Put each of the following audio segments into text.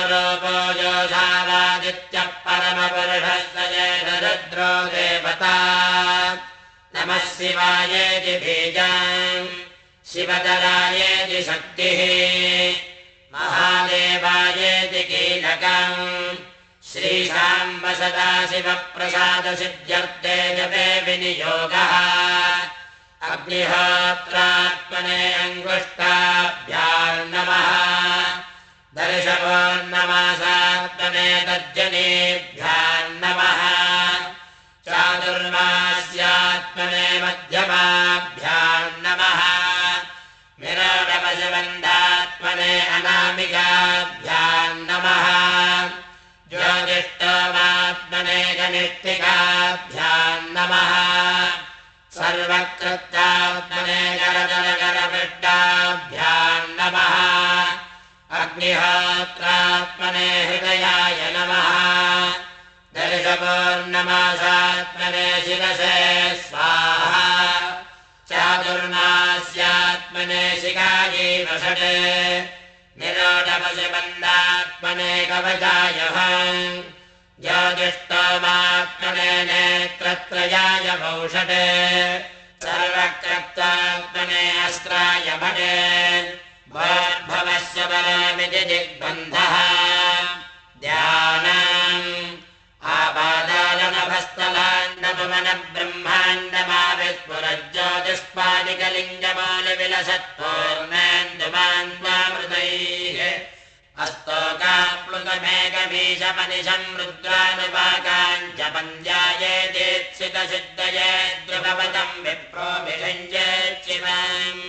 स्वरूपो योषावादित्यः परमपुरुषस्तरुद्रो देवता नमः शिवायेति बीजम् शिवतरायेति शक्तिः महादेवायेति कीलकम् श्रीशाम्ब सदाशिवप्रसादसिद्ध्यर्थे जपे विनियोगः अग्निहोत्रात्मने अङ्गुष्ठाभ्याम् नमः दर्शपोर्णमासात्मने तर्जनीभ्याम् नमः चातुर्मास्यात्मने मध्यमाभ्याम् नमः विराटपशुबन्धात्मने अनामिकाभ्याम् नमः ज्योतिष्ठोमात्मने कनिष्ठिकाभ्याम् नमः सर्वकृत्यात्मने करतलकरपृष्ठाभ्याम् नमः अग्निहोत्रात्मने हृदयाय नमः दर्शपूर्णमासात्मने शिरसे स्वाहा चातुर्मास्यात्मने शिखायै वषटे निरोधपशुबन्धात्मने कवचाय ज्योतिष्ठोमात्मने नेत्रत्रयाय वौषटे सर्वकृत्यात्मने अस्त्राय भटे भवस्य परमिति दिग्बन्धः ध्यानम् आपादालनभस्तलाण्डपवनब्रह्माण्डमाविस्फुरज्योतिष्पादिकलिङ्गमालिविलसत्पूर्णेन्दुमान्वामृतैः अस्तोकाप्लुतमेकबीजपनिशम् रुद्रानुपाकाञ्च पञ्जायेतीप्सितसिद्धये द्रुपवतम् विप्रोभिषञ्चेच्छिवम्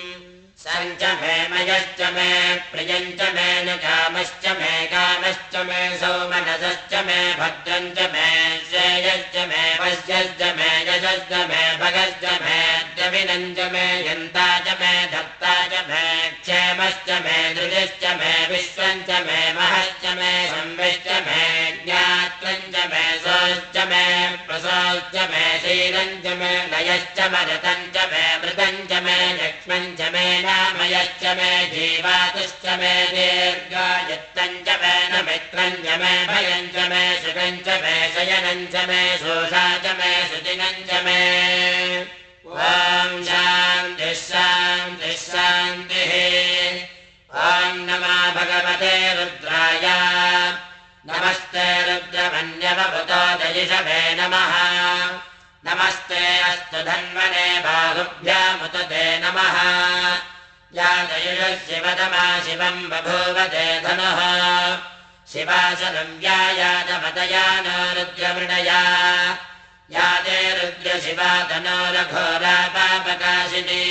सञ्च मे मयश्च मे प्रियञ्च मे न कामश्च मे कामश्च मे सौमनसश्च मे भद्रञ्च मे श्रेयश्च मे वश्यश्च मे यशश्च मे भगश्च मे द्रविणञ्च मे यन्ता च मे धत्ता च मे क्षेमश्च मे धृतिश्च मे विश्वञ्च मे महश्च मे संविश्च मे ज्ञात्रञ्च मे सोश्च मे प्रसोश्च मे शीलञ्च मे लयश्च मरतञ्च मे मृतञ्च मे लक्ष्मञ्च मे नामयश्च मे जीवातुश्च मे दीर्घायुत्तञ्च मे न मित्रञ्च मे भयञ्च मे सुखञ्च मे शयनञ्च मे शोषा च मे सुदिनञ्च मे ॐ शान्तिः शान्तिः शान्तिः ॐ नमः भगवते रुद्राय नमस्ते रुद्रमन्यवभूतो दयिषवे नमः नमस्ते अस्तु धन्वने बाहुभ्यामुत ते नमः या दयुषः शिवतमा शिवम् बभूव ते धनुः शिवासनं व्यायातमतया नो रुद्रमृणया या ते रुद्रशिवा तनोरघोरा पापकाशिनी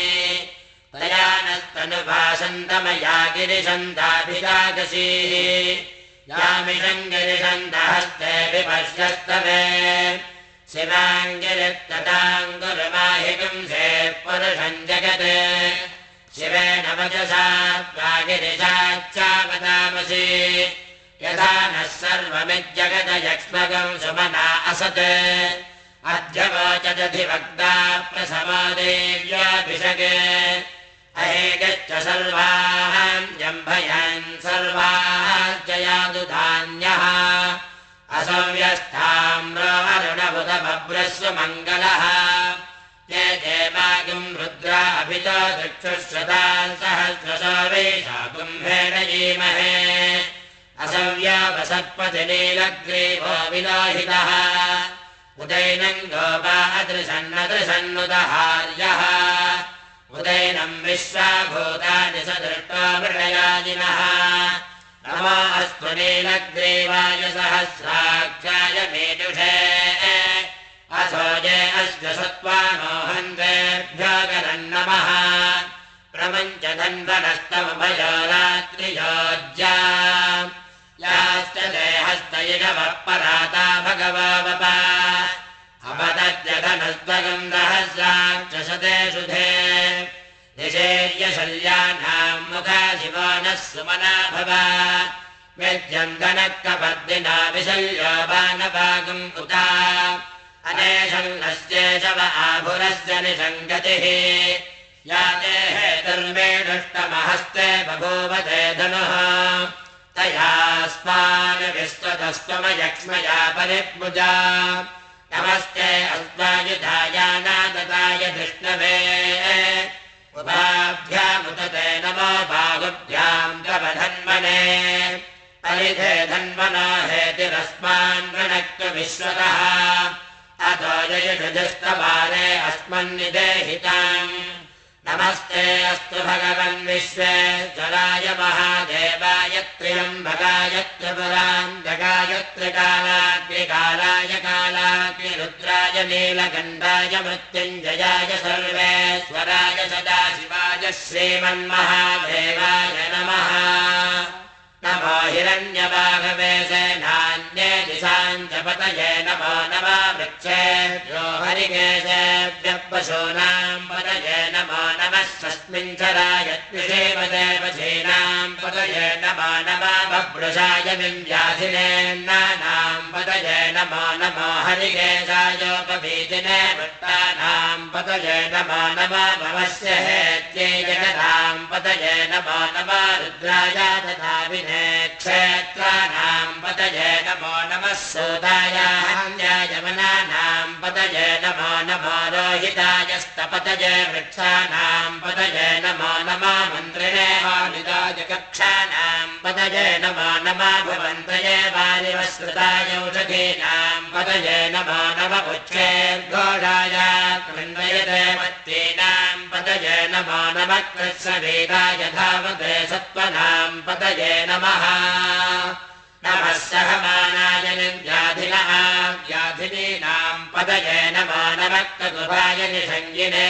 तया नस्तनुभासन्तमया गिरिशन्ताभिरागसीः यामिषङ्गिरिशन्तहस्ते विपश्यस्तवे शिवाङ्गिरित्तदाङ्गुरुमाहिगुंसे पुरुषम् जगत् शिवेन वचसा त्वागिरिशाच्चावतामसि यथा नः सर्वमिज्जगदयक्ष्मगम् सुमना असत् अद्य वोचदधिवक्ता प्रसमोदेव्याभिषगे अहेगश्च सर्वान् जम्भयान् सर्वाश्चयादुधान्यः असंव्यस्थाम्रो अरुणबुधबभ्रस्व मङ्गलः ये देवागुम् रुद्रा अभितो चक्षुश्रतान् सहस्रशो वेशा कुम्भेन जीमहे असंव्यावसत्पतिलीलग्रीवो विलोहितः उदैनम् गोपा अदृशन्नदृशन्नुदहार्यः उदैनम् विश्वाभूतानि सदृष्टो मृळयाजिनः नमो अस्तु नीलग्रीवाय सहस्राक्षाय मेजुषे असोजे अस्य सत्त्वानोहन्तेभ्यो गरन्नमः प्रपञ्च धन्वनस्तमभयो रात्रियोज्या याश्च देहस्तयिनवः पराता भगवावपा अपतत्यधनस्त्वगम् सहस्राक्षसते सुधे निषेर्यशल्यानाम् मुखा शिवो नः सुमना भव वेद्यम् धनःकपर्दिना विशल्यो बाणवागम् उता अनेशन्नस्येशव आभुरस्य निषङ्गतिः या ते हेतुर्मेढुष्टमहस्ते बभूव ते धनुः तया अस्मान् विश्वतस्त्वमयक्ष्मया परिपूजा नमस्ते अस्मायुधायानादताय धृष्णवे उभाभ्यामुदते नमो बाहुभ्याम् तव धन्वने परिधे धन्वनो हेतिरस्मान् वृणक्तु विश्वतः अतो जयषुजस्तवारे अस्मन्निदेहिताम् नमस्ते अस्तु भगवन् विश्वेश्वराय महादेवाय त्र्यम्बकाय त्रिपुरान्तकाय त्रिकालाग्निकालाय कालाग्निरुद्राय नीलकण्ठाय मृत्युञ्जयाय सर्वेश्वराय सदाशिवाय श्रीमन्महादेवाय नमः नमो हिरण्यबाहवे सेनान्ये दिशाञ्चपतये नमो नमः वृक्षेभ्यो हरिकेशेभ्यः पशूनाम् पतये नमो नमः स्वस्मिञ्चराय द्विषेवदेवधीनाम् पतये नमो नमः बभ्रुषाय विव्याधिनेन्नानाम् पतये नमो नमो हरिकेशायोपवीतिने वृत्तानाम् पतये नमो नमः भवस्य हेत्यै जगताम् पतये नमो नमः रुद्राय तथा क्षेत्राणाम् पतये नमो नमः सूताय हन्यायमनानाम् पतये नमो नमो रोहितायस्तपतये वृक्षाणाम् पतये नमो नमः मन्त्रिणे वालिदाय कक्षाणाम् पतये नमो नमः भवन्तये वारिवस्कृताय औषधीनाम् पतये नमो नमः उच्चैर्घोषाय कृण्वयते मत्तीनाम् पतये नमो नमः कृत्सवेदाय धावते सत्त्वनाम् पतये नमः नमः सहमानाय निर्व्याधिनः व्याधिनीनाम् पतये नमो नमः ककुभाय निषङ्गिने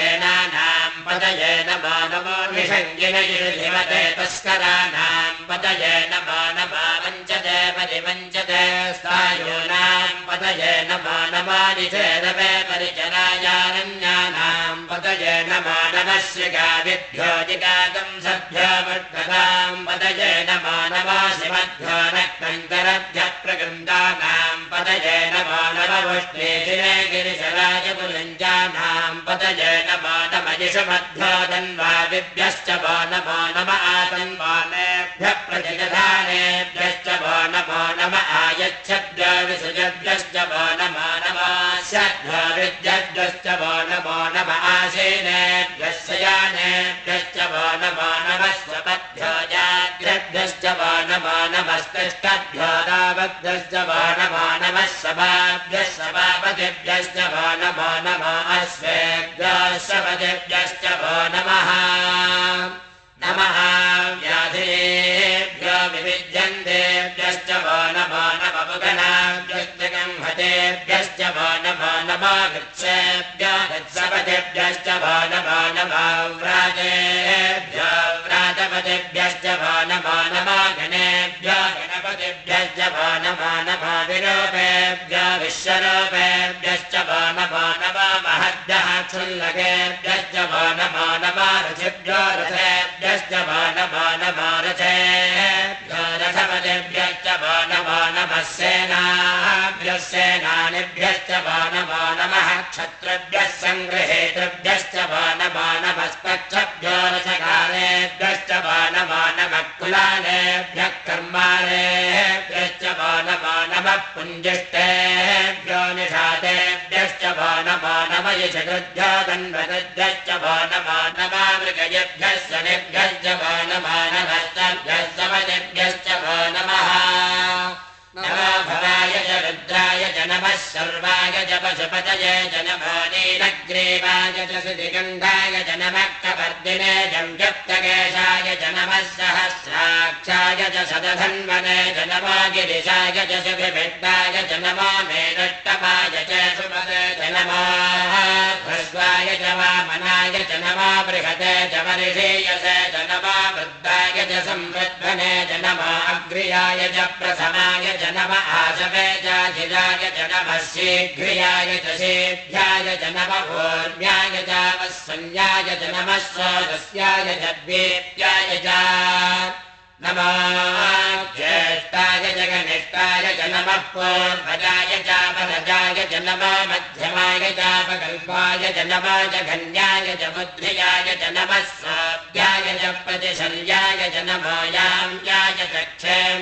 एनानाम् पतये नमो नमो निषङ्गिने युधिमते तस्कराणाम् पतये नमो नमः वञ्चते परिवञ्चते स्थायूनाम् पतये नमो नमः निषेधवे परिचरायारण्यानाम् पतये नमो नमः श्रीगादिभ्यो जिगातम् सभ्यो वर्धताम् पतये नमो नमः मध्यो नक्तरभ्यः प्रगृन्दानाम् पतये नमो नमः उष्णेशिरे गिरिशराय पुलञ्जानाम् पतये नमो नमः यशमध्यो धन्वादिभ्यश्च वो नमो नमः आतन्वानेभ्यः प्रतिगधानेभ्यश्च वो नमो नमः आयच्छद्भ्यो विसृजद्भ्यश्च वो नमो नमः स्यद्भ्यो विद्यद्भ्यश्च वो नमो नमः आसीनेभ्यः शयानेभ्यश्च वो नमो नमः स्वपद्भ्यो जाग्रद्भ्यश्च वो नमो नमस्तिष्ठद्भ्यो दावद्भ्यश्च वो नमो नमः सभाभ्यः सभापतिभ्यश्च वो नमो नमः अश्वेभ्यः सपतिभ्यश्च वो नमः नमः व्याधिभ्यो विविध्यन्तेभ्यश्च वो नमो नमः पुगणाभ्यश्च गंहतेभ्यश्च वो नमो नमः वृक्षेभ्यो वृत्सपतिभ्यश्च वो नमो नमः व्राजेभ्यो व्रातपतिभ्यश्च वो नमो नमः गणेभ्यो गणपतिभ्यश्च वो नमो नमः विरूपेभ्यो विश्वरूपेभ्यश्च वो नमो नमः महद्भ्यः क्षुल्लकेभ्यश्च वो नमो नमः ऋषिभ्यो रथेभ्यश्च वो नमो नमः रथेभ्यो रथपतिभ्यश्च वो नमो नमः सेनाभ्यः सेनानिभ्यश्च वो नमो नमः क्षत्रिभ्यः सङ्गृहेतृभ्यश्च वो नमो नमः स्पक्षभ्यो रथकालेभ्यश्च वो नमो नमः कुलालेभ्यः कर्मालेभ्यश्च वो नमो नमः पुञ्जिष्टेभ्यो निषादेभ्यश्च वो नमो नमः यशकृभ्यो धन्वतभ्यश्च वो नमो नमः मृगयेभ्यः शनिभ्यश्च वो नमो नमः स्तभ्यः समदिभ्यश्च वो नमः नमो भवाय च रुद्राय च नमः सर्वाय च पशुपतये च नमो नीलग्रीवाय च सुधिगन्धाय च नमः कपर्दिने जंव्यक्तकेशाय च नमः सहस्राक्षाय च शतधन्वने च नमो गिरिशाय च सुविभिन्नाय च नमो मेरुट्टमाय च सुमते च नमो ह्रस्वाय च वामनाय च नमो बृहते च वर्षीयसे च नमो वृद्धाय च संवृद्धने च नमो अग्र्याय च प्रथमाय च नमः आशवे चाधिराय च नमः शीघ्रियाय च शीघ्राय च नमः ऊर्म्याय च वत्सन्याय च नमः स्रोतस्याय च द्वीप्याय च नमः ज्येष्ठाय च कनिष्ठाय च नमः पूर्वजाय च परजाय च नमः मध्यमाय च अपकल्पाय च नमः जघन्याय च बुद्ध्याय च नमः स्वाभ्याय च प्रतिशल्याय च नमो याम्याय च क्षेम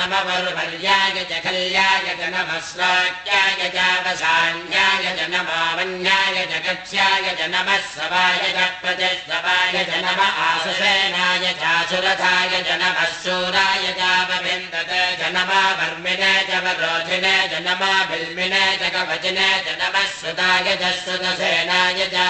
नमवर्वर्याय च खल्याय च नमः श्राक्याय चावसान्याय च नमावन्याय च कक्ष्याय च नमः सवाय च प्रजस्तवाय च नम आसुसेनाय चासुरथाय च नमः शूराय चावभिन्दते च नमा वर्मिने च वरोधिने च नमा बिल्मिने च कवचिने च नमः श्रुताय च श्रुतसेनाय च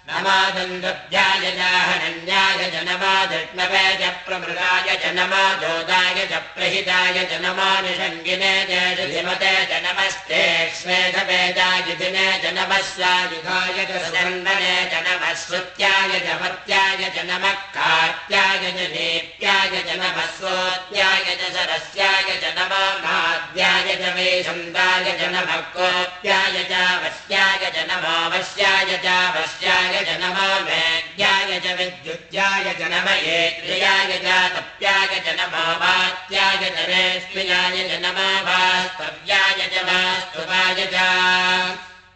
नमादन्दभ्याय च हनन्याय च नमाधिष्णवे च प्रमृगाय च नमा जोदाय च प्रहिताय च नमा निषङ्गिने च ऋधिमते च नमस्ते श्वेतवेदायुधिने च नमः स्वायुधाय च सुदण्डने च नमः श्रुत्याय च पत्याय च नमः कात्याय च नेत्याय च नमः स्वोत्याय च सरस्याय च नमः माद्याय च वेशन्ताय च नमः कोप्याय च वश्याय च नमो वश्याय च वश्याय च नमो मेघ्याय च विद्युत्याय च नम येत्र्याय च तप्याय च नमो वात्याय च रेष्म्याय च नमो वास्तव्याय च वास्तुवाय च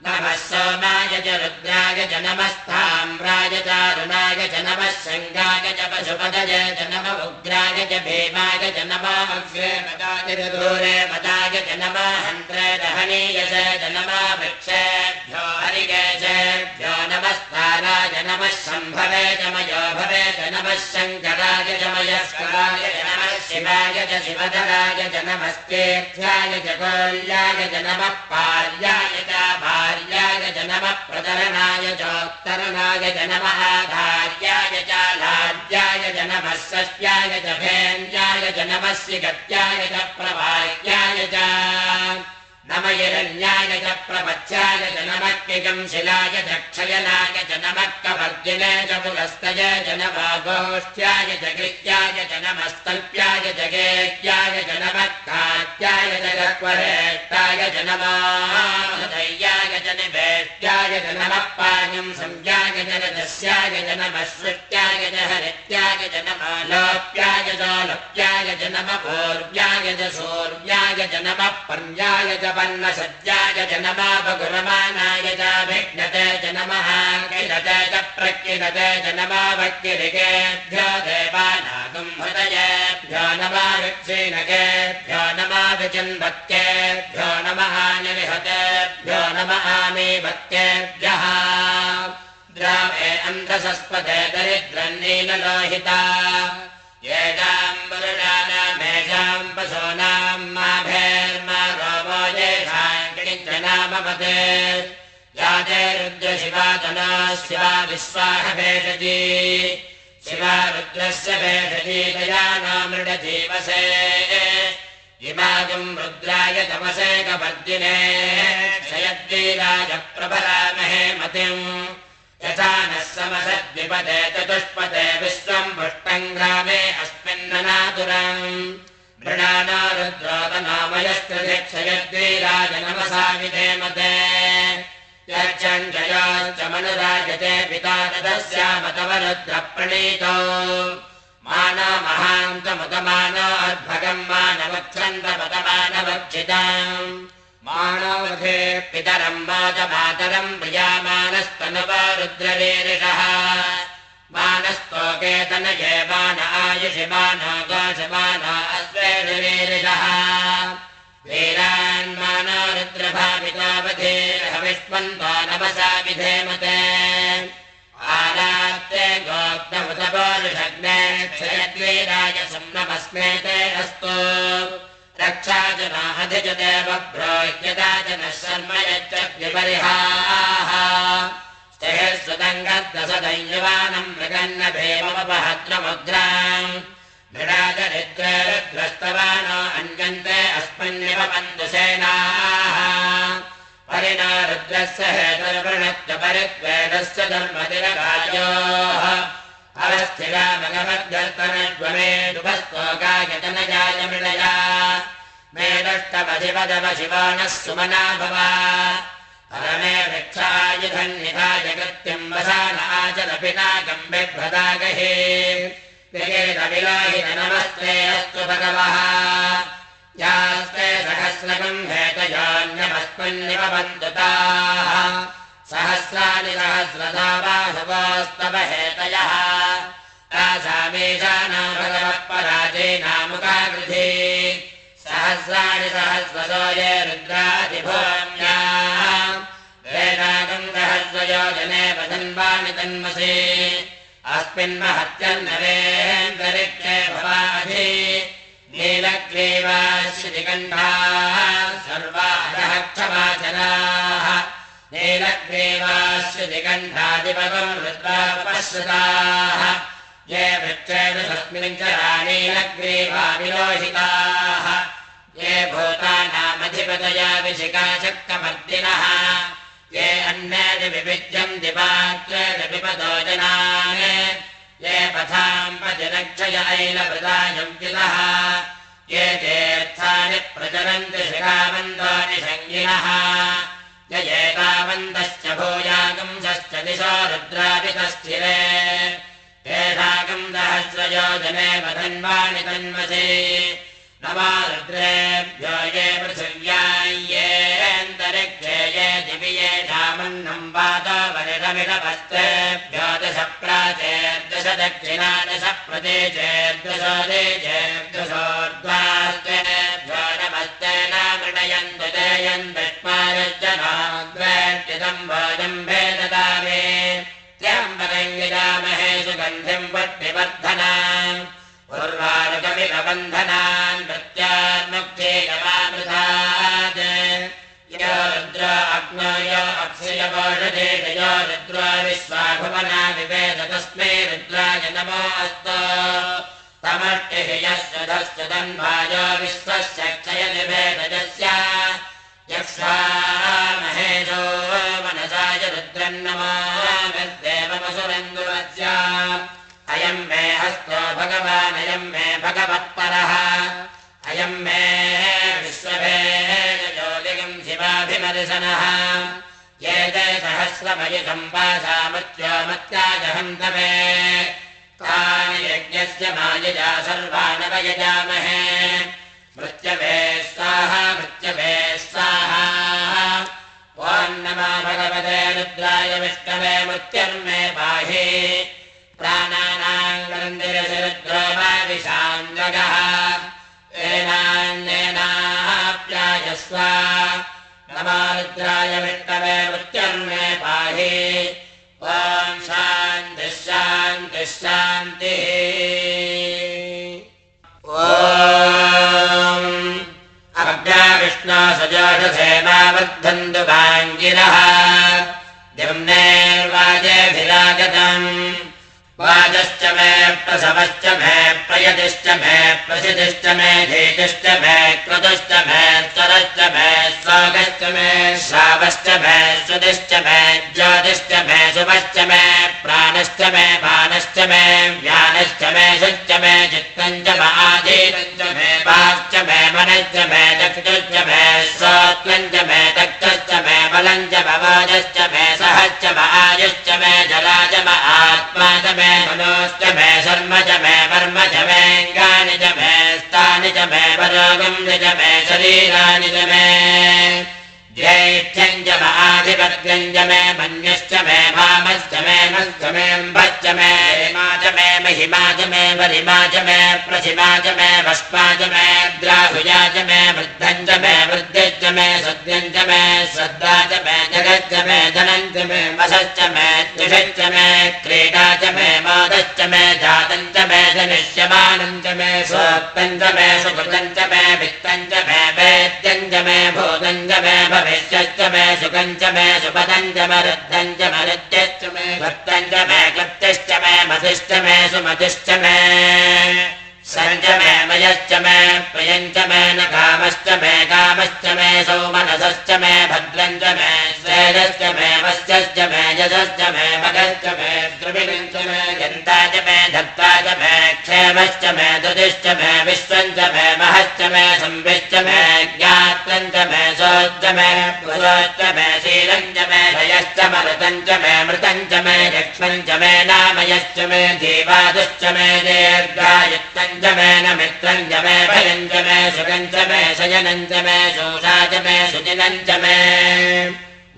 नमः सोमाय च रुद्राय च नमस्ताम्राय च अरुणाय च नमः शङ्गाय च पशुपतये च नम उग्राय च भीमाय च नमः अग्रे मदाय च दूरे मदाय च नमः हन्त्रे दहनीयसे च नमः वृक्षेभ्यो हरिकेशेभ्यो नमस्ताराय नमः शम्भवे च मयो भवे च नमः शङ्कराय च मयस्कराय च नमः शिवाय च शिवधराय च नमस्तेऽध्याय च कोल्याय च नमः पार्याय च भार्याय च नमः प्रतरणाय चोत्तरणाय च नमः आधार्याय च लाड्याय च नमः षष्ट्याय च भेन्द्याय च नमः शिगत्याय च प्रवाह्याय च नम हिरण्याय च प्रपच्याय च नमः किगंशिलाय च क्षयनाय च नमः कवर्जिने च पुलस्तये च नमः गोष्ठ्याय च गृह्याय च नमः स्तल्प्याय च गेह्याय च नमः कात्याय च गह्वरेष्टाय च नमः हृदयाय च निवेष्ट्याय च नमः पायं संज्ञाय च रजस्याय च नमः सृष्ट्याय च हरित्याय च नमः लोप्याय च लोप्याय च नमः पूर्व्याय च सूर्याय च नमः पर्याय च वन्नसज्जाय च नमः बगुरमानाय च विघ्नते च नमः किलते च प्रकिलते च नमः वक्किरिकेभ्यो देवानागं हृदयेभ्यो नमः विक्षीणकेभ्यो नमः विचिन्वत्केभ्यो नमः निविहतेभ्यो नमः आमीवत्केभ्यः द्रावे अन्धसस्पते दरिद्रन्नीललोहिता येषां वरुणानामेषां पशूनां माभेर्मा रोमो येषां किञ्चनामवते याते रुद्रशिवा तना शिवा विश्वाहभेषजी शिवा रुद्रस्य भेषजी दया नो मृडजीवसे इमागं रुद्राय तमसे कपर्दिने क्षयद्वीराय प्रभरामहे मतिम् यथा नः समसद्विपदे चतुष्पदे विश्वम् पुष्टम् ग्रामे अस्मिन्ननातुरम् मृणानो रुद्रोतनामयस्कृतिक्षयद्वीराय नमसा विधेमते यच्छञ्जयोश्च मनुराजते पिता तदस्यामतवरुद्रप्रणीतो मानो महान्तमुतमानो अर्भगम् मानवक्षन्तपतमानवक्षिताम् मानवधे पितरम् मोदमातरम् प्रियामानस्तनुवा रुद्रवीरिषः मानस्तोकेतनये मान आयुषि मानो गोषमानो अश्वेषवीरिषः वीरान् मानो रुद्रभावितोऽवधीर्हविष्मन्तो नमसा विधेमते आरात्ते गोग्धमुतपोरुषग्ने क्षयद्वीराय सम्नमस्मेते अस्तु रक्षा च नाधिजते बभ्रोह्यता च नः शर्म यच्चग्निपरिहाः स्थिःस्वदङ्गद्दशदैयवानम् मृगन्न भीममपहद्रमुद्राम् मृडाचरित्रे रुद्रस्तवानो अन्यन्ते अस्मन्निपपन्दुसेनाः परिणो रुद्रस्य हेतुर्वृणश्च परित्वेदस्य धर्मतिरगायोः अवस्थिरामगमद्गर्तनज्वमे दुभस्तोकायतनजाय मृडया मेदष्टमधिपदव शिवो नः सुमना भवा परमे वृक्षायुधन्निधाय कृत्यम् वसान आचरपि नागम् बिभ्रदागहे विगेतविलोहित नमस्ते अस्तु भगवः यास्ते सहस्रकम् हेतयोऽन्यमस्मिन्निपबन्धुताः सहस्राणि सहस्रधा बाहुवोस्तव हेतयः तासामेषानां भगवः पराजेनामुखाकृधे सहस्राणि सहस्रशो ये रुद्रादिभूम्याः वेदागम् सहस्रयोजने वदन्वानि तन्मसि अस्मिन्महत्यन्नरेन्दरिक्षे भवाधि नीलग्रीवाश्रुतिकण्ठाः सर्वाः क्षमाचनाः नीलग्रीवाश्रुतिकण्ठादिपगम् रुद्रापश्रुताः ये वृक्षेषस्मिन् चरा नीलग्रीवा विलोहिताः ये भूतानामधिपतया विशिखाशक्तमर्दिनः ये अन्येति विविध्यम् दिवात्रेदपिपदो जनान् ये पथाम् पतिरक्षय ऐलभृतायम् किलः ये तीर्थानि प्रचरन्ति शिखावन्तो निषङ्गिनः य एतावन्तश्च भूयागुंसश्च दिशो रुद्रापितस्थिरे तेषागम् सहस्रयोजने वधन्वानि तन्मसि नमा रुद्रेभ्यो ये पृथिव्याम् येऽन्तरिक्षे ये दिवि येषामन्नम् वातो वनिरमिषपस्तेभ्यो दश प्राचेर्दश दक्षिणा दश प्रदेशेर्दशो देशेर्दशोर्ध्वास्तेभ्यो नमस्ते नामृणयन्तु तेयन्विष्मारज्जनाद्वेष्टितम् भोजम् भेददामे त्र्यम्बकम् सुगन्धिम् वट्टिवर्धनाम् पूर्वारुकमिवबन्धनान् प्रत्यान्मुक्ते यमामृतात् यो रुद्रो अग्नो यो अक्षयवोषधे यो रुद्रो विश्वाभुवना विवेद तस्मै रुद्राय नमो अस्तु तमष्टिः यस्य धस्य तन्वायो विश्वस्य क्षयनिवेदजस्य यक्षा महेशो मनसाय रुद्रन्नमादेवमसुरन्दुवस्य अयम् मे हस्तो भगवान् अयम् मे भगवत्परः अयम् मे विश्वभेदयोगिम् शिवाभिमर्शनः ये ते सहस्रमयुसम्पासामत्योमत्याजहन्तवे तानि यज्ञस्य मायया सर्वानवयजामहे मृत्यवे स्वाहा मृत्यवे स्वाहा ॐ नमो भगवते रुद्राय विष्णवे मृत्युर्मे पाहि प्राणानाम् गन्धिरसि रुद्रो वा विशाञ्जगः एनान्येनाप्यायस्व नमो रुद्राय विष्णवे मृत्युर्मे पाहि ॐ शान्तिः शान्तिः शान्तिः अभ्या विष्णो सजोषसेवावर्धन्तु भाङ्गिरः दिम्नेर्वाजेभिरागतम् वाजश्च मे प्रसवश्च मे प्रयतिश्च मे प्रसिद्धिश्च मे धीतिश्च मे क्रतुश्च मे स्वरश्च मे स्वागश्च मे श्रावश्च मे श्रुतिश्च मे ज्योतिश्च मे शुभश्च मे प्राणश्च मे पानश्च मे व्यानश्च मे शुश्च मे चित्तञ्च म आधीतञ्च मे वाक्च मे मनश्च मे चक्षुश्च मे श्रोत्रञ्च मे तक्षश्च मे बलञ्च भवाजश्च मे सहश्च म आयुश्च मे जलाज म आत्मा च मे मनोश्च मे शर्म च मे वर्म च मेऽङ्गानि च मे स्थानि च मे परोगम् च मे शरीराणि च मे ज्येष्ठ्यम् च म आधिपत्यम् च मे मन्यश्च मे भामश्च मे मश्च मे अम्भश्च मे हेमा च मे महिमा च मे वरिमा च मे प्रसिमा च मे भस्मा च मे द्राहुजा च मे वृद्धम् च मे वृद्धिश्च मे सद्यम् च मे श्रद्धा च मे जगच्च मे धनम् च मे वशश्च मे द्विषश्च मे क्रीडा च मे मोदश्च मे जातम् च मे जनिष्यमानम् च मे सोक्तम् च मे सुकृतम् च मे वित्तम् च मे वेद्यम् च मे भूतम् च मे भविष्यश्च मे सुखम् च मे सुपदम् च मरुद्धम् च मरुद्यश्च मे भक्तम् च मे क्लप्तिश्च मे मतिश्च मे सुमतिश्च मे सञ्च मे मयश्च मे प्रियम् च मे न कामश्च मे कामश्च मे सौमनसश्च मे भद्रम् च मे श्रेयश्च मे वश्यश्च मे यशश्च मे मगश्च मे द्रविणम् च मे गन्ता च मे धत्ता च मे क्षेमश्च मे धृतिश्च मे विश्वम् च मे महश्च मे संविश्च मे ज्ञात्रम् च मे सोच्च मे पुरोश्च मे शीलम् च मे भयश्च मरुतम् च मे मृतम् च मे लक्ष्मम् च मे नामयश्च मे जीवादुश्च मे दीर्घायुक्तम् च मे न मित्रम् च मे भयम् च मे सुखम् च मे शयनम् च मे शोषा च मे सुदिनम् च मे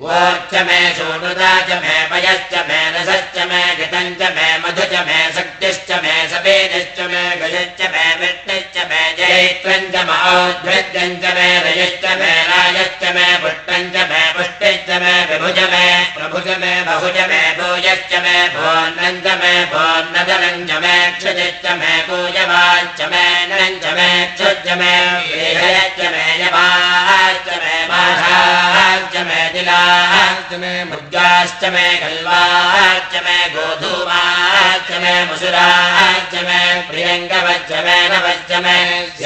वोच्च मे शोणुता च मे पयश्च मे रसश्च मे घृतम् च मे मधु च मे शक्तिश्च मे सपेदश्च मे गजश्च मे विष्णुश्च मे जय चैत्रम् च मौद्भिद्यम् च मे रयश्च मे रायश्च मे पुष्टम् च मे पुष्टिश्च मे विभुज मे प्रभुज मे बहुज मे भूयश्च मे भोन्नम् च मे भोन्नदनम् च मे क्षुजिश्च मे पूयवाच्च मे नरम् च मे क्षुज्च मे वेहयश्च मे यवाश्च मे माषाश्च मे तिलाश्च मे मुद्गाश्च मे कल्वाश्च मे गोधूमाश्च मे मुसुराश्च मे प्रियङ्गवच्च मे नवश्च मे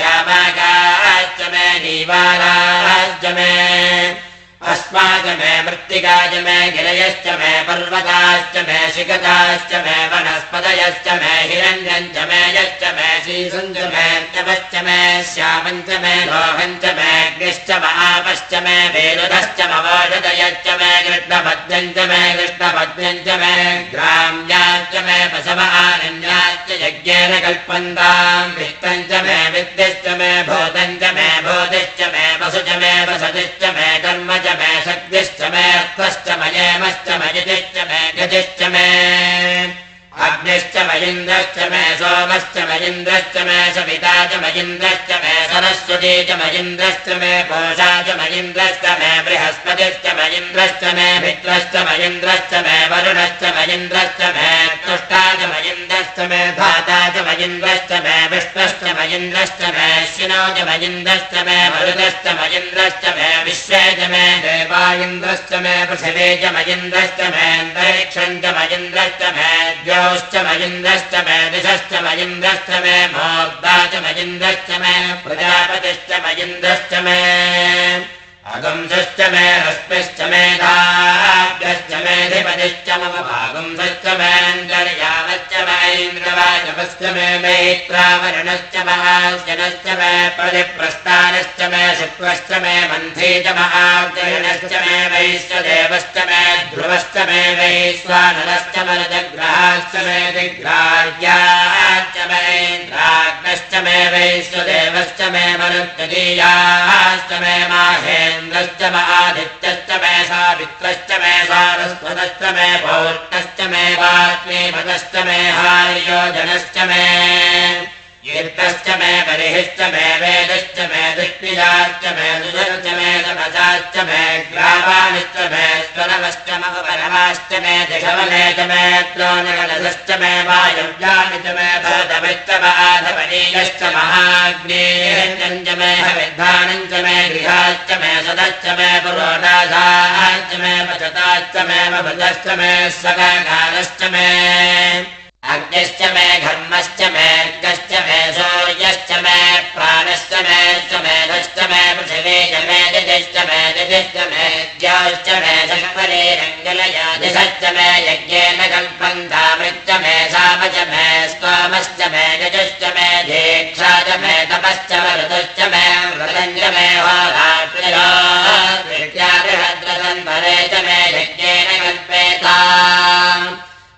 श्यामाकाश्च मे नीवाराश्च मे अस्माच मे मृत्तिकाच मे गिरयश्च मे पर्वताश्च मे शिखताश्च मे वनस्पतयश्च मे हिरण्यम् च मे यश्च मे शीसम् च मे तपश्च मे श्यामम् च मे लोहम् च मे अग्निश्च महापश्च मे वेरुधश्च मवोषधयश्च मे कृष्णपद्यम् च मे कृष्णपद्यम् च मे ग्राम्याश्च मे पशवारण्याश्च यज्ञेन कल्पन्ताम् वित्तम् च मे विद्यश्च मे भूतम् च मे भूतिश्च मे वसु च मे वसतिश्च मे कर्म च मे शक्तिश्च मे अर्थश्च मयेमश्च मयितिश्च मे गतिश्च मे अग्निश्च मयिन्द्रश्च मे सोमश्च मयिन्द्रश्च मे सविता च मयिन्द्रश्च मे सरस्वती च मयिन्द्रश्च मे पूषा च मयिन्द्रश्च मे बृहस्पतिश्च मयिन्द्रश्च मे मित्रश्च मयिन्द्रश्च मे वरुणश्च मयिन्द्रश्च मे तुष्टा च मयिन्द्रश्च मे धाता च मयिन्द्रश्च मे विष्णश्च मयिन्द्रश्च मे शिनो च मयिन्द्रश्च मे मरुतश्च मयिन्द्रश्च मे विश्वे च मे देवा इन्द्रश्च मे पृथिवी च मयिन्द्रश्च मे अन्तरिक्षम् च मयिन्द्रश्च मे च मयिन्द्रश्च मे दिशश्च मयिन्द्रश्च मे मोग्धा च मयिन्द्रश्च मे प्रजापतिश्च मयिन्द्रश्च मे अगुंसश्च मे रश्मिश्च मेधाभ्यश्च मेधिपतिश्च मम भागुंसश्च मेऽन्तर्यामश्च महेन्द्रवाचपश्च मे मैत्रावरुणश्च महार्जनश्च मे प्रतिप्रस्थानश्च मे शुक्रश्च मे मन्थी च महार्जनश्च मे वैश्वदेवश्च मे ध्रुवश्च मे वैश्वानरश्च मरुदग्रहाश्च मे दिग्राह्याश्च मेन्द्राग्नश्च मे वैश्वदेवश्च मे मरुद्गदीयाश्च मे माहेन्द्रश्च महादित्यश्च मे सावित्रश्च मे सारस्वतश्च मे पौष्णश्च मे वाग्मीपदश्च मे हार्योजनश्च मे कीर्तश्च मे बर्हिश्च मे वेदश्च मे दुष्टिजाश्च मे दुजश्च मे तपसाश्च मे ग्रावाणश्च मे स्वरवश्च मम परमाश्च मे दिशवने च मे त्रोणकलशश्च मे वायव्यानि च मे भूतमिश्च माधवनीयश्च महाग्नेयम् च मे हविद्धानम् च मे गृहाश्च मे सदश्च मे पुरोडासाश्च मे पचताश्च मे मभुजश्च मे सकाकारश्च मे अग्निश्च मे घर्मश्च मे अर्कश्च मे सूर्यश्च मे प्राणश्च मे मेधश्च मे पृथिवी च मे दितिश्च मे दितिश्च मे द्यौश्च मे शक्वरीरङ्गलया दिशश्च मे यज्ञेन कल्पन्तामृश्च मे साम च मे स्तोमश्च मे यजुश्च मे दीक्षा च मे तपश्च मरुतश्च मे व्रतम् च मे होरात्रियोत्याबृहद्रतन्वरे च मे यज्ञेन कल्पेताम्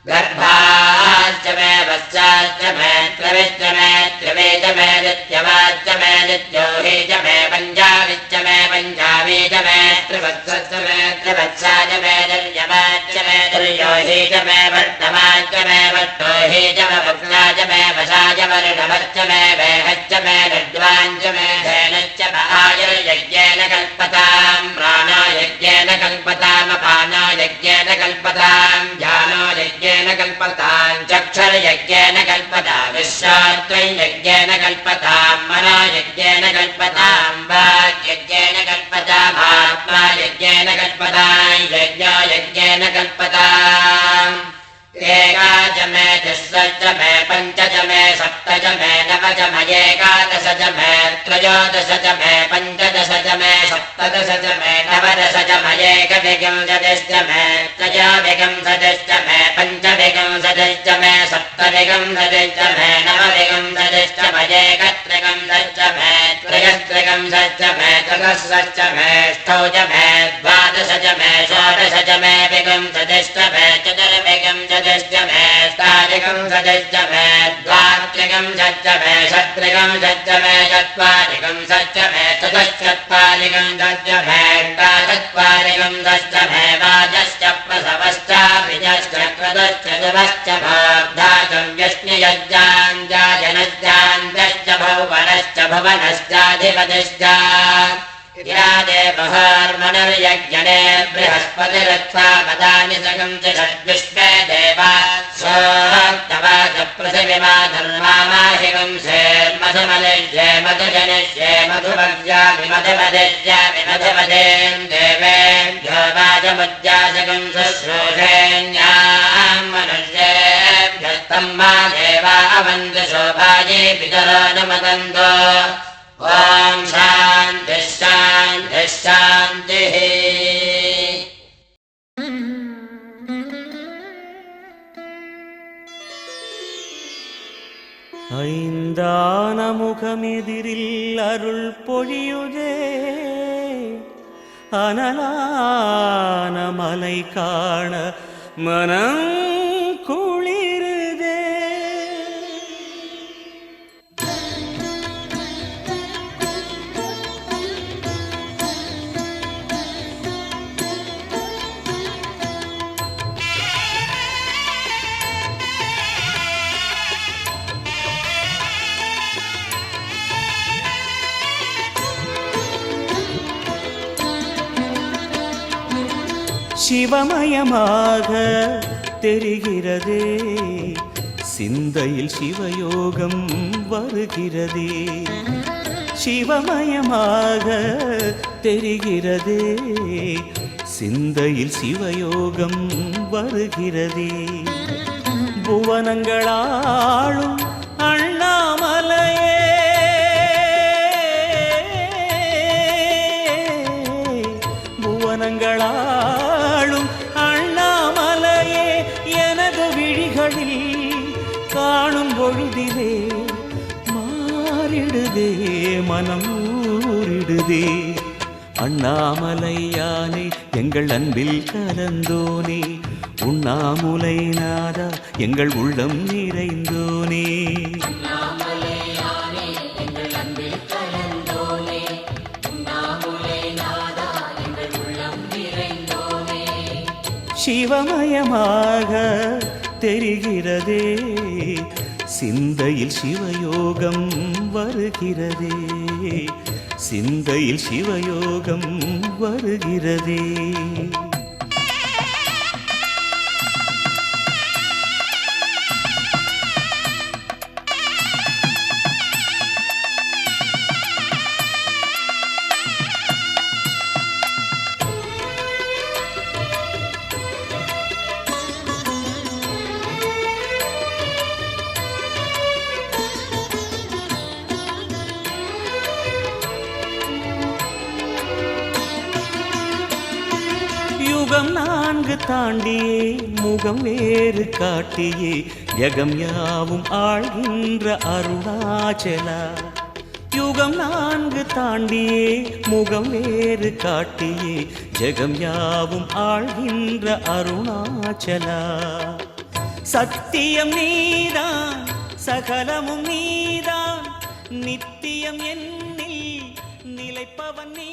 गर्भाश्च मे वत्साश्च मे त्रविश्च मे त्रिवे च मे नित्यवाच्च मे नित्योहि च मे पञ्जाविश्च मे पञ्जावी च मे त्रिवत्सश्च मे त्रिवत्सा च मे निर्यवाच्च मे निर्योहि च मे वर्धमाच्च मे वट्टोहि च मे वक्ना च मे वशा च वर्णवश्च मे वेहश्च मे लड्वाञ्च मे धेनश्च महायुर्यज्ञेन कल्पताम् प्राणो यज्ञेन कल्पताम् अपानो यज्ञेन कल्पताम् ज्ञानो यज्ञेन कल्पताम् चक्षुर्यज्ञेन कल्पताम् विश्वात्वम् यज्ञेन कल्पताम् मनो यज्ञेन कल्पताम् वाग्यज्ञेन कल्पताम् आत्मा यज्ञेन कल्पताम् यज्ञो यज्ञेन कल्पताम् एका च मे तिस्रश्च मे पञ्च च मे सप्त च मे नव च मयेकादश च मे त्रयोदश च मे पञ्चदश च मे सप्तदश च मे नवदश च मयेकविंशतिश्च मे त्रयोविंशतिश्च मे पञ्चविंशतिश्च मे सप्तविंशतिश्च मे नवविंशतिश्च मयेकत्रिंशश्च मे त्रयस्त्रिंशश्च मे चतुर्दशश्च मे अष्टौ च मे द्वादश च मे षोडश च मे विंशतिश्च मे चतुर्विंशतिश्च मे अष्टाविंशतिश्च मे द्वात्रिंशश्च मे षट्त्रिंशश्च मे चत्वारिंशश्च मे चतुश्चत्वारिंशश्च मे अष्टाचत्वारिंशश्च मे वाजश्च प्रसवश्चाभिजश्च क्रतुश्च जुवश्च भोग्धाचं व्यश्नियज्ञाञ्जाजनज्ञाञ्जश्च भौवनश्च भुवनश्च भुवनश्चाधिपतिश्च देवहर्मनुर्यज्ञने बृहस्पतिरक्षा पदानि सकं च षड्विश्वे देवा सोक्तवाच पृथिविमा धर्मामाहिकं सेर्मधुमलिष्ये मधुजनिष्ये मधुभज्यामि मधुमदिष्यामि मधुमदें देवेभ्यो वाचमुज्जासकं शुश्रूषेण्यां मनुष्येभ्यस्तं मा देवा अवन्तु शोभाये पितरोऽनुमदन्तो ॐ शान्तिः शान्तिः शान्तिः ஐந்தான முகமெதிரில் அருள் பொழியுதே அனலான மலை காண மனம் குளிருதே சிவமயமாக தெரிகிறதே சிந்தையில் சிவயோகம் வருகிறதே சிவமயமாக தெரிகிறதே சிந்தையில் சிவயோகம் வருகிறதே புவனங்களாளும் அண்ணாமலையே புவனங்களாளும் அண்ணாமலையே எனது விழிகளில் காணும் பொழுதிலே மாறிடுதே மனம் ஊறிடுதே அண்ணாமலையானே எங்கள் அன்பில் கலந்தோனே உண்ணாமுலை நாதா எங்கள் உள்ளம் நிறைந்தோனே சிவமயமாக தெரிகிறதே சிந்தையில் சிவயோகம் வருகிறதே சிந்தையில் சிவயோகம் வருகிறதே யுகம் நான்கு தாண்டியே முகம் வேறு காட்டியே யகம் யாவும் ஆழ்கின்ற அருணாச்சலா யுகம் நான்கு தாண்டியே முகம் வேறு காட்டியே ஜெகம் யாவும் ஆழ்கின்ற அருணாச்சலா சத்தியம் நீதான் சகலமும் நீதான் நித்தியம் என்னில் நிலைப்பவன் நீ